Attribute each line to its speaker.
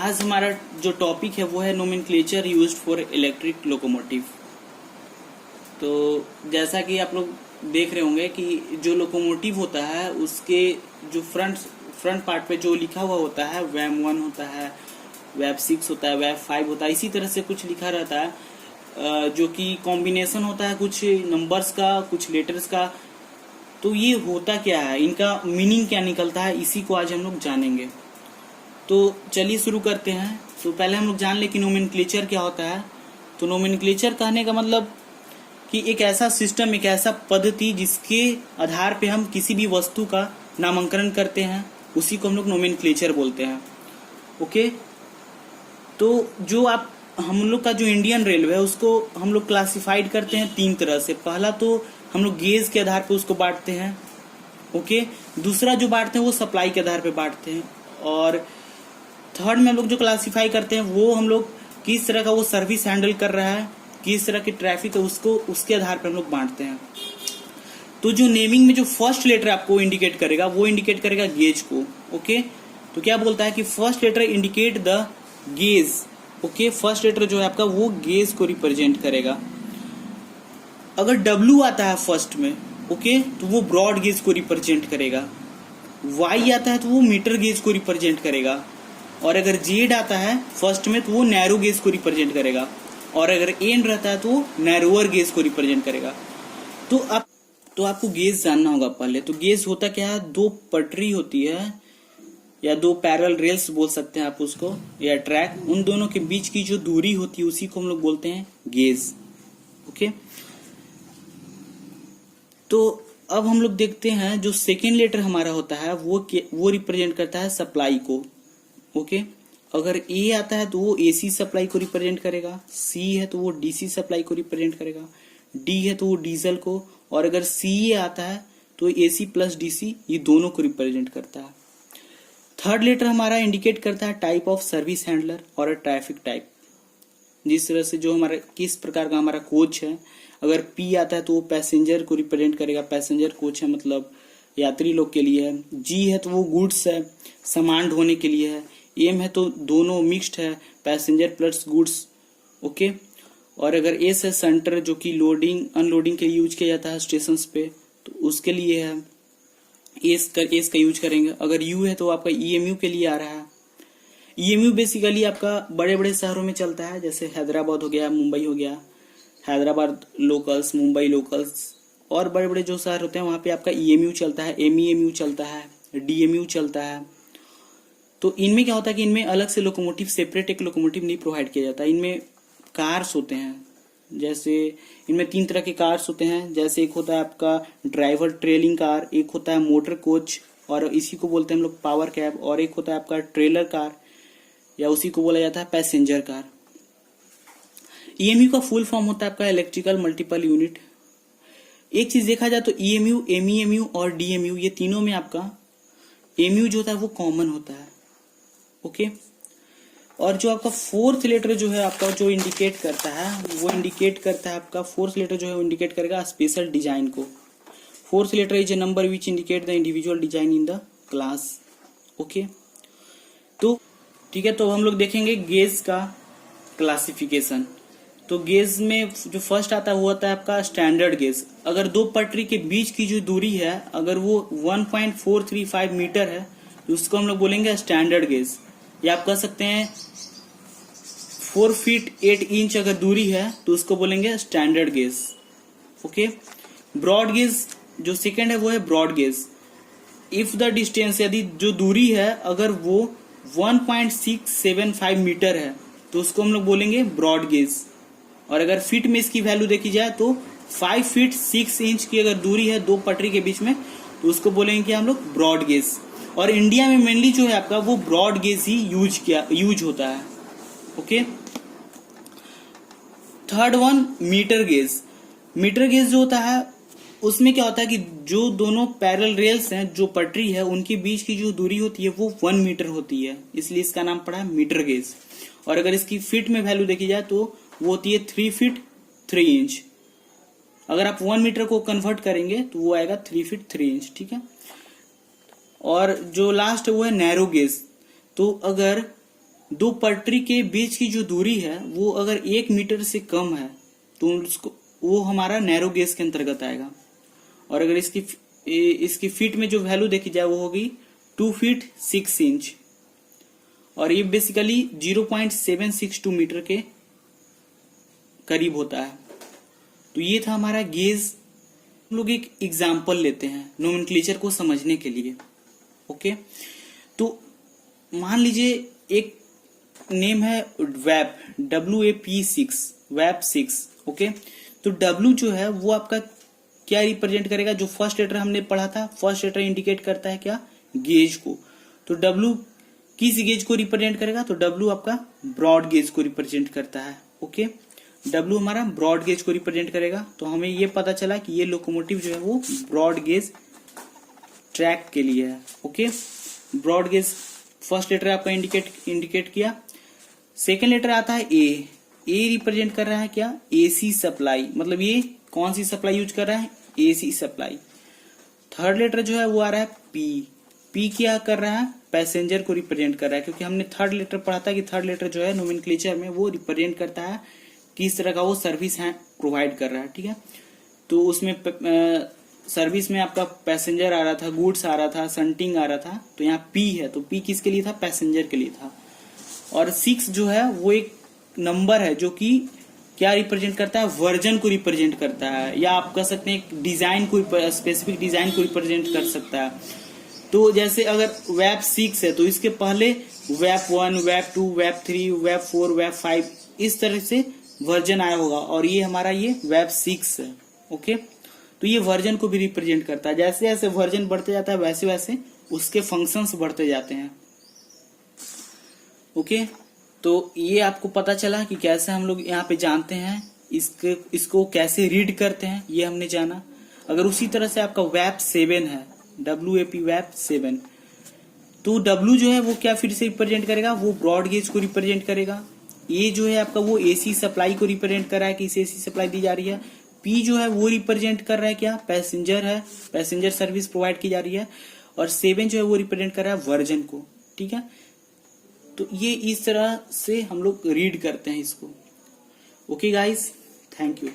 Speaker 1: आज हमारा जो टॉपिक है वो है nomenclature used for electric locomotive. तो जैसा कि आप लोग देख रहे होंगे कि जो लोकोमोटिव होता है उसके जो फ्रंट पार्ट पे जो लिखा हुआ होता है वैम 1 होता है, वैब 6 होता है, वैब 5 होता है, इसी तरह से कुछ लिखा रहता है जो कि कॉम्बिनेशन होता है कुछ नंबर्स का, कुछ लेटर्स का। तो ये होता क्या है, इनका मीनिंग क्या निकलता है, इसी को आज हम लोग जानेंगे। तो चलिए शुरू करते हैं। तो पहले हम लोग जान लें कि नोमेनक्लेचर क्या होता है। तो नोमेनक्लेचर कहने का मतलब कि एक ऐसा सिस्टम, एक ऐसा पद्धति जिसके आधार पे हम किसी भी वस्तु का नामकरण करते हैं, उसी को हम लोग नोमेनक्लेचर बोलते हैं। ओके, तो जो हम लोग का जो इंडियन रेलवे है उसको हम लोग क्लासिफाइड करते हैं 3 तरह से। पहला तो हम लोग गेज के आधार पे उसको बांटते हैं। ओके, दूसरा जो बांटते हैं वो सप्लाई के आधार पे बांटते हैं, और थर्ड में हम लोग जो क्लासिफाई करते हैं वो हम लोग किस तरह का वो सर्विस हैंडल कर रहा है, किस तरह की ट्रैफिक है, उसको उसके आधार पर हम लोग बांटते हैं। तो जो नेमिंग में जो फर्स्ट लेटर आपको इंडिकेट करेगा वो इंडिकेट करेगा गेज को। ओके, तो क्या बोलता है कि first letter indicate the gauge. Okay, first letter जो है आपका वो गेज को रिप्रेजेंट करेगा। अगर डब्ल्यू आता है फर्स्ट में, ओके, तो वो ब्रॉड गेज को रिप्रेजेंट करेगा। वाई आता है तो वो मीटर गेज को रिप्रेजेंट करेगा, और अगर जेड आता है फर्स्ट में तो वो नैरो गेज को रिप्रेजेंट करेगा, और अगर एन रहता है तो वो नैरोअर गेज को रिप्रेजेंट करेगा। तो आपको गेज जानना होगा पहले। तो गेज होता क्या है, 2 पटरी होती है या 2 पैरेलल रेल्स बोल सकते हैं आप उसको, या ट्रैक, उन दोनों के बीच की जो दूरी होती है उसी को हम लोग बोलते हैं गेज। ओके, तो अब हम लोग देखते हैं जो सेकेंड लेटर हमारा होता है वो रिप्रेजेंट करता है सप्लाई को। ओके, अगर ए आता है तो वो एसी सप्लाई को रिप्रेजेंट करेगा, सी है तो वो डीसी सप्लाई को रिप्रेजेंट करेगा, डी है तो वो डीजल को, और अगर सी आता है तो एसी प्लस डीसी ये दोनों को रिप्रेजेंट करता है। थर्ड लेटर हमारा इंडिकेट करता है टाइप ऑफ सर्विस हैंडलर और ट्रैफिक टाइप, जिस तरह से जो हमारा किस प्रकार का हमारा कोच है। अगर पी आता है तो वो पैसेंजर को रिप्रेजेंट करेगा, पैसेंजर कोच है मतलब यात्री लोग के लिए है। जी है तो वो गुड्स है, सामान ढोने के लिए है। एम है तो दोनों मिक्स्ड है, पैसेंजर प्लस गुड्स। ओके, और अगर एस है सेंटर जो कि लोडिंग अनलोडिंग के लिए यूज किया जाता है स्टेशन पे, तो उसके लिए है एस का यूज करेंगे। अगर यू है तो आपका ईएमयू के लिए आ रहा है। ईएमयू बेसिकली आपका बड़े बड़े शहरों में चलता है, जैसे हैदराबाद हो गया, मुंबई हो गया, हैदराबाद लोकल्स, मुंबई लोकल्स, और बड़े बड़े जो शहर होते हैं वहां पे आपका ईएमयू चलता है, एमईएमयू चलता है, डीएमयू चलता है। तो इनमें क्या होता है कि इनमें अलग से लोकोमोटिव, सेपरेट एक लोकोमोटिव नहीं प्रोवाइड किया जाता। इनमें कार्स होते हैं, जैसे इनमें 3 तरह के कार्स होते हैं। जैसे एक होता है आपका ड्राइवर ट्रेलिंग कार, एक होता है मोटर कोच और इसी को बोलते हैं हम लोग पावर कैब, और एक होता है आपका ट्रेलर कार या उसी को बोला जाता है पैसेंजर कार। ईएमयू का फुल फॉर्म होता है आपका इलेक्ट्रिकल मल्टीपल यूनिट। एक चीज देखा जाए तो ईएमयू, एमईएमयू और डीएमयू ये तीनों में आपका एमयू जो होता है वो कॉमन होता है। ओके, और जो आपका फोर्थ लेटर जो है आपका जो इंडिकेट करता है वो इंडिकेट करता है आपका फोर्थ लेटर जो है वो इंडिकेट करेगा स्पेशल डिजाइन को। Fourth letter is a number which indicate the individual design in the class. Okay, तो ठीक है, तो हम लोग देखेंगे गेज का क्लासिफिकेशन। तो गेज में जो फर्स्ट आता है वो आता है आपका स्टैंडर्ड गेज। अगर 2 पटरी के बीच की जो दूरी है अगर वो 1.435 मीटर है तो उसको हम लोग बोलेंगे स्टैंडर्ड गेज, या आप कह सकते हैं 4 फीट 8 इंच अगर दूरी है तो उसको बोलेंगे standard gauge. Okay, broad gauge जो सेकंड है वो है broad gauge. If the distance, यदि जो दूरी है अगर वो 1.675 मीटर है तो उसको हम लोग बोलेंगे ब्रॉड गेज, और अगर फीट में इसकी वैल्यू देखी जाए तो 5 फीट 6 इंच की अगर दूरी है 2 पटरी के बीच में तो उसको बोलेंगे कि हम लोग ब्रॉड गेज। और इंडिया में मेनली जो है आपका वो ब्रॉड गेज ही यूज होता है। Okay, third one metre gauge. Metre gauge जो होता है उसमें क्या होता है कि जो दोनों पैरेलल रेल्स हैं, जो पटरी है, उनके बीच की जो दूरी होती है वो 1 मीटर होती है, इसलिए इसका नाम पड़ा है मीटर गेज। और अगर इसकी फीट में वैल्यू देखी जाए तो वो होती है 3 फीट 3 इंच। अगर आप 1 मीटर को कन्वर्ट करेंगे तो वो आएगा 3 फीट 3 इंच। ठीक है, और जो लास्ट है वो है नैरो गेज। तो अगर दो पटरी के बीच की जो दूरी है वो अगर 1 मीटर से कम है तो उसको वो हमारा नैरो गेज के अंतर्गत आएगा। और अगर इसकी फीट में जो वैल्यू देखी जाए वो होगी 2 फीट 6 इंच, और ये बेसिकली 0.762 मीटर के करीब होता है। तो ये था हमारा गेज। हम लोग एक एग्जाम्पल लेते हैं नोमेनक्लेचर को समझने के लिए। ओके, तो मान लीजिए एक नेम है वैप, WAP6, वैप 6। ओके, तो W जो है वो आपका क्या रिप्रेजेंट करेगा? जो फर्स्ट लेटर हमने पढ़ा था, फर्स्ट लेटर इंडिकेट करता है क्या? गेज को। तो W किस गेज को रिप्रेजेंट करेगा? तो W आपका ब्रॉड गेज को रिप्रेजेंट करता है। ओके, W हमारा ब्रॉड गेज को रिप्रेजेंट करेगा। तो हमें ये पता चला कि ये लोकोमोटिव जो है वो ब्रॉड गेज ट्रैक के लिए है। Okay, broad gauge first letter आपका इंडिकेट किया। सेकेंड लेटर आता है ए रिप्रेजेंट कर रहा है क्या? AC सप्लाई, मतलब ये कौन सी सप्लाई यूज कर रहा है? AC supply. थर्ड लेटर जो है वो आ रहा है पी क्या कर रहा है? पैसेंजर को रिप्रेजेंट कर रहा है, क्योंकि हमने थर्ड लेटर पढ़ा था कि थर्ड लेटर जो है नोमेनक्लेचर में वो रिप्रेजेंट करता है किस तरह का वो सर्विस है प्रोवाइड कर रहा है। ठीक है, तो उसमें सर्विस में आपका पैसेंजर आ रहा था, गुड्स आ रहा था, संटिंग आ रहा था, तो यहाँ पी है, तो पी किसके लिए था? पैसेंजर के लिए था। और 6 जो है वो एक नंबर है जो कि क्या रिप्रेजेंट करता है? वर्जन को रिप्रेजेंट करता है, या आप कह सकते हैं एक डिजाइन को, स्पेसिफिक डिजाइन को रिप्रेजेंट कर सकता है। तो जैसे अगर वैप 6 है तो इसके पहले वैप 1, वैप 2, वैप 3, वैप 4, वैप 5 इस तरह से वर्जन आया होगा, और ये हमारा ये वैप 6 है। ओके, तो ये वर्जन को भी रिप्रेजेंट करता है। जैसे जैसे वर्जन बढ़ते जाता है वैसे वैसे उसके फंक्शंस बढ़ते जाते हैं। ओके, तो ये आपको पता चला कि कैसे हम लोग यहाँ पे जानते हैं, इसको कैसे रीड करते हैं, ये हमने जाना। अगर उसी तरह से आपका वैप 7 है, WAP वैप 7, तो W जो है वो क्या फिर से रिप्रेजेंट करेगा? वो ब्रॉड गेज को रिप्रेजेंट करेगा। ये जो है आपका वो AC सप्लाई को रिप्रेजेंट कर रहा है कि इसे AC सप्लाई दी जा रही है। P जो है वो रिप्रेजेंट कर रहा है क्या? पैसेंजर है, पैसेंजर सर्विस प्रोवाइड की जा रही है। और 7 जो है वो रिप्रेजेंट कर रहा है वर्जन को। ठीक है, तो ये इस तरह से हम लोग रीड करते हैं इसको। Okay guys, thank you.